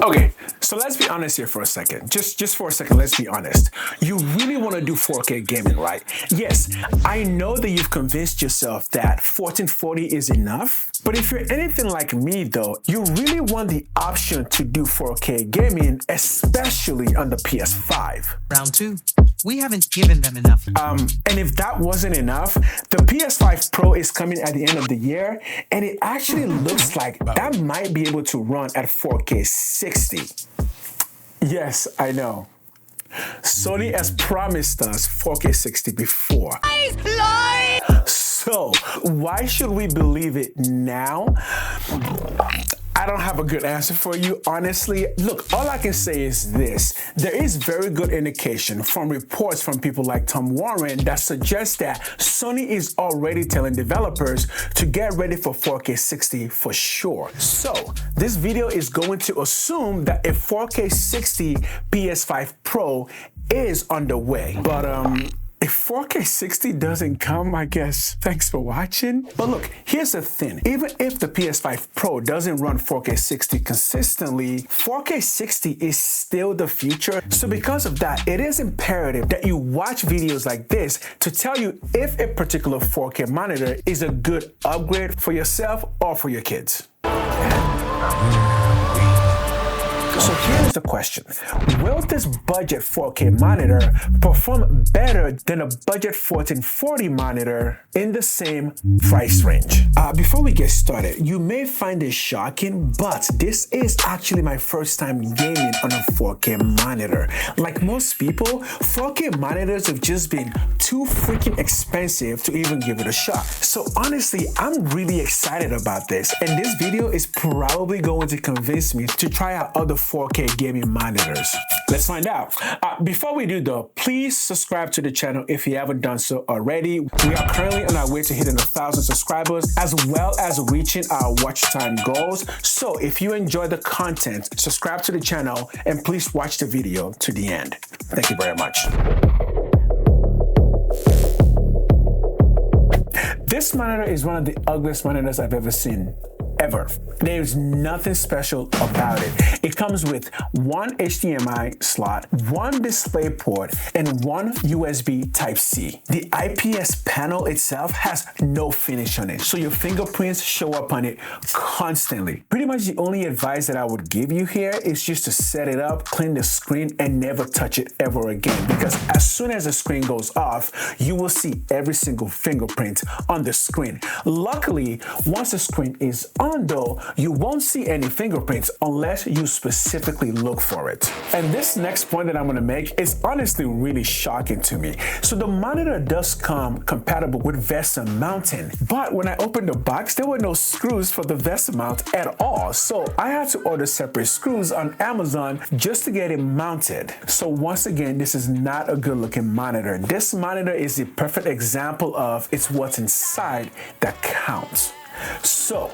Okay, so let's be honest here for a second. Just for a second, let's be honest. You really want to do 4K gaming, right? Yes, I know that you've convinced yourself that 1440 is enough, but if you're anything like me though, you really want the option to do 4K gaming, especially on the PS5. Round 2. We haven't given them enough. And if that wasn't enough, the PS5 Pro is coming at the end of the year, and it actually looks like that might be able to run at 4K 60. Yes, I know. Sony has promised us 4K 60 before. So, why should we believe it now? I don't have a good answer for you, honestly. Look, all I can say is this. There is very good indication from reports from people like Tom Warren that suggest that Sony is already telling developers to get ready for 4K 60 for sure. So, this video is going to assume that a 4K 60 PS5 Pro is underway. But if 4K 60 doesn't come, I guess thanks for watching. But look, here's the thing. Even if the PS5 Pro doesn't run 4K 60 consistently, 4K 60 is still the future. So because of that, it is imperative that you watch videos like this to tell you if a particular 4K monitor is a good upgrade for yourself or for your kids. So here's the question. Will this budget 4K monitor perform better than a budget 1440 monitor in the same price range? Before we get started, you may find this shocking, but this is actually my first time gaming on a 4K monitor. Like most people, 4K monitors have just been too freaking expensive to even give it a shot. So honestly, I'm really excited about this, and this video is probably going to convince me to try out other 4K gaming monitors. Let's find out. Before we do though, please subscribe to the channel if you haven't done so already. We are currently on our way to hitting 1,000 subscribers as well as reaching our watch time goals. So if you enjoy the content, subscribe to the channel and please watch the video to the end. Thank you very much. This monitor is one of the ugliest monitors I've ever seen. Ever. There's nothing special about it. It comes with one HDMI slot, one display port, and one USB Type-C. The IPS panel itself has no finish on it, so your fingerprints show up on it constantly. Pretty much the only advice that I would give you here is just to set it up, clean the screen, and never touch it ever again, because as soon as the screen goes off, you will see every single fingerprint on the screen. Luckily, once the screen is on though, you won't see any fingerprints unless you specifically look for it. And this next point that I'm going to make is honestly really shocking to me. So the monitor does come compatible with VESA mounting, but when I opened the box, there were no screws for the VESA mount at all. So I had to order separate screws on Amazon just to get it mounted. So once again, this is not a good looking monitor. This monitor is the perfect example of it's what's inside that counts. So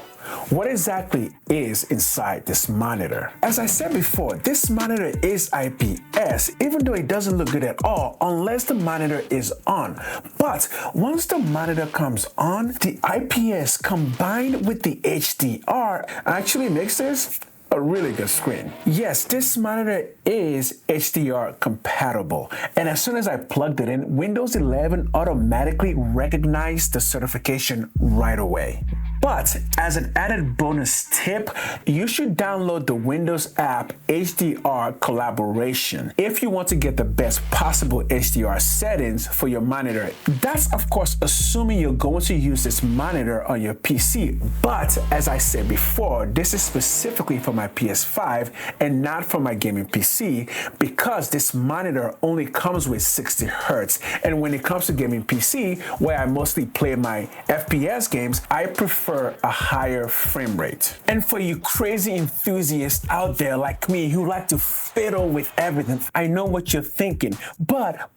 what exactly is inside this monitor? As I said before, this monitor is IPS, even though it doesn't look good at all unless the monitor is on. But once the monitor comes on, the IPS combined with the HDR actually makes this a really good screen. Yes, this monitor is HDR compatible, and as soon as I plugged it in, Windows 11 automatically recognized the certification right away. But as an added bonus tip, you should download the Windows app HDR Collaboration if you want to get the best possible HDR settings for your monitor. That's of course assuming you're going to use this monitor on your PC. But as I said before, this is specifically for my PS5 and not for my gaming PC, because this monitor only comes with 60 Hz. And when it comes to gaming PC, where I mostly play my FPS games, I prefer a higher frame rate. And for you crazy enthusiasts out there like me who like to fiddle with everything, I know what you're thinking, but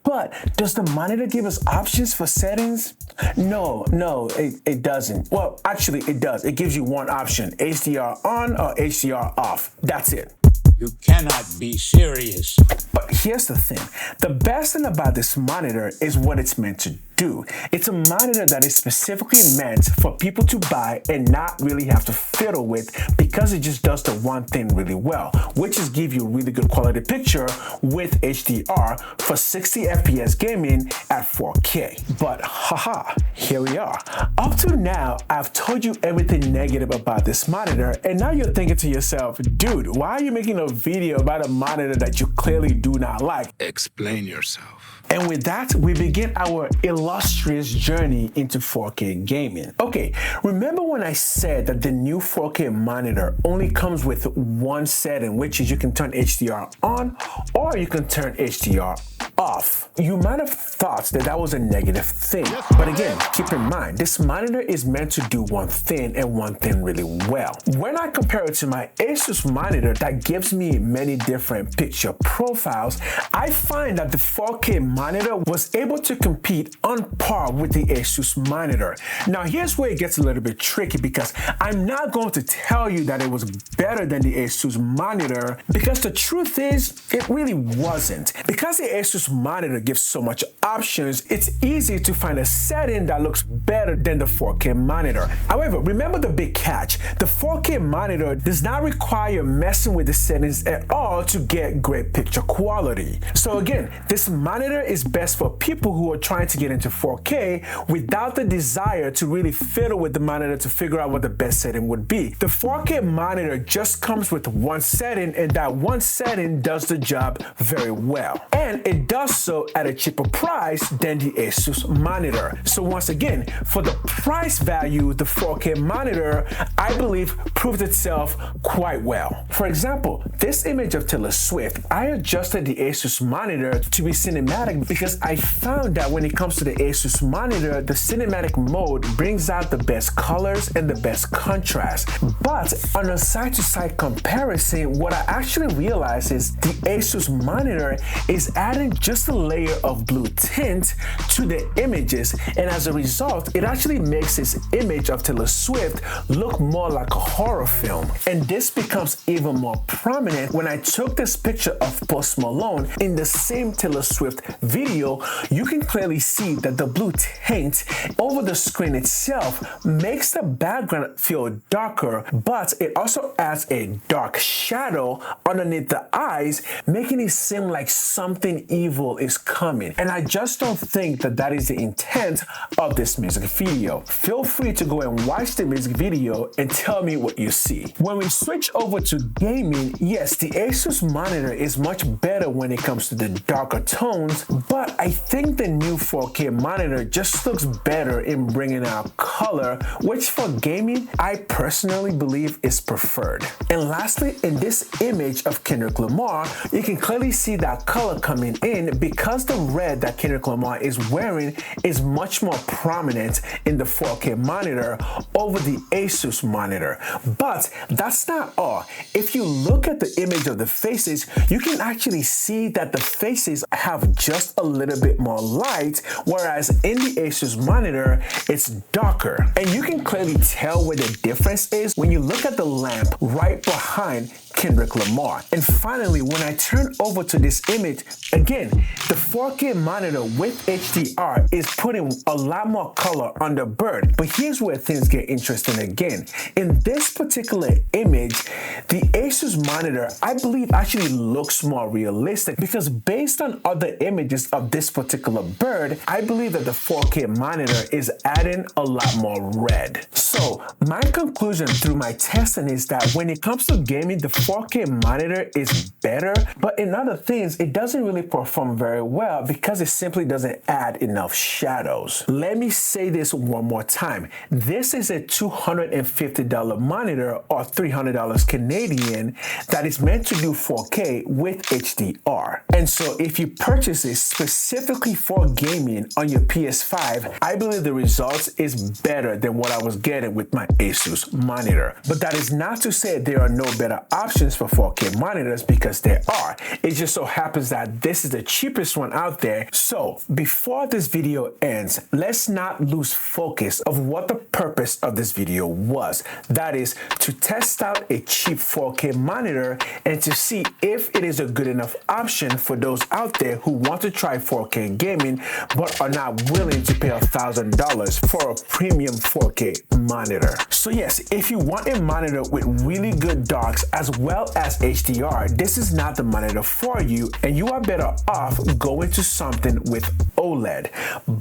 does the monitor give us options for settings? No, it doesn't. Well, actually it does. It gives you one option, HDR on or HDR off. That's it. You cannot be serious. But here's the thing. The best thing about this monitor is what it's meant to do. It's a monitor that is specifically meant for people to buy and not really have to fiddle with, because it just does the one thing really well, which is give you really good quality picture with HDR for 60 FPS gaming at 4K. But haha, here we are. Up to now, I've told you everything negative about this monitor, and now you're thinking to yourself, dude, why are you making a video about a monitor that you clearly do not like? Explain yourself. And with that, we begin our illustrious journey into 4K gaming. Okay, remember when I said that the new 4K monitor only comes with one setting, which is you can turn HDR on or you can turn HDR off. You might have thought that that was a negative thing, but again, keep in mind, this monitor is meant to do one thing and one thing really well. When I compare it to my Asus monitor that gives me many different picture profiles, I find that the 4K monitor was able to compete on par with the Asus monitor. Now here's where it gets a little bit tricky, because I'm not going to tell you that it was better than the Asus monitor, because the truth is it really wasn't. Because the Asus monitor gives so much options, it's easy to find a setting that looks better than the 4K monitor. However, remember the big catch. The 4K monitor does not require messing with the settings at all to get great picture quality. So again, this monitor is best for people who are trying to get into 4K without the desire to really fiddle with the monitor to figure out what the best setting would be. The 4K monitor just comes with one setting, and that one setting does the job very well. And it does so at a cheaper price than the Asus monitor. So once again, for the price value, the 4K monitor, I believe, proved itself quite well. For example, this image of Taylor Swift, I adjusted the Asus monitor to be cinematic because I found that when it comes to the Asus monitor, the cinematic mode brings out the best colors and the best contrast. But on a side-to-side comparison, what I actually realized is the Asus monitor is adding just a layer of blue tint to the images, and as a result, it actually makes this image of Taylor Swift look more like a horror film. And this becomes even more prominent when I took this picture of Post Malone in the same Taylor Swift video. You can clearly see that the blue tint over the screen itself makes the background feel darker, but it also adds a dark shadow underneath the eyes, making it seem like something evil is coming. And I just don't think that that is the intent of this music video. Feel free to go and watch the music video and tell me what you see. When we switch over to gaming, yes, the Asus monitor is much better when it comes to the darker tones, but I think the new 4K monitor just looks better in bringing out color, which for gaming, I personally believe is preferred. And lastly, in this image of Kendrick Lamar, you can clearly see that color coming in because the red that Kendrick Lamar is wearing is much more prominent in the 4K monitor over the Asus monitor. But that's not all. If you look at the image of the faces, you can actually see that the faces have just a little bit more light, whereas in the Asus monitor, it's darker. And you can clearly tell where the difference is when you look at the lamp right behind Kendrick Lamar. And finally, when I turn over to this image, again, the 4K monitor with HDR is putting a lot more color on the bird. But here's where things get interesting again. In this particular image, the Asus monitor, I believe, actually looks more realistic, because based on other images of this particular bird, I believe that the 4K monitor is adding a lot more red. So my conclusion through my testing is that when it comes to gaming, the 4K monitor is better, but in other things, it doesn't really perform very well because it simply doesn't add enough shadows. Let me say this one more time. This is a $250 monitor, or $300 Canadian, that is meant to do 4K with HDR. And so if you purchase it specifically for gaming on your PS5, I believe the results is better than what I was getting with my Asus monitor. But that is not to say there are no better options options for 4K monitors because there are. It just so happens that this is the cheapest one out there. So before this video ends, let's not lose focus of what the purpose of this video was. That is to test out a cheap 4K monitor and to see if it is a good enough option for those out there who want to try 4K gaming but are not willing to pay $1,000 for a premium 4K monitor. So yes, if you want a monitor with really good docks as well as HDR, this is not the monitor for you, and you are better off going to something with OLED.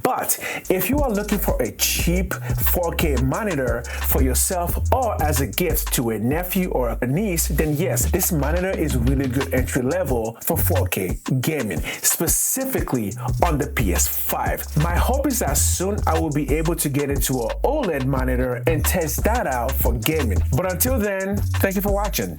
But if you are looking for a cheap 4K monitor for yourself or as a gift to a nephew or a niece, then yes, this monitor is really good entry level for 4K gaming, specifically on the PS5. My hope is that soon I will be able to get into an OLED monitor and test that out for gaming. But until then, thank you for watching.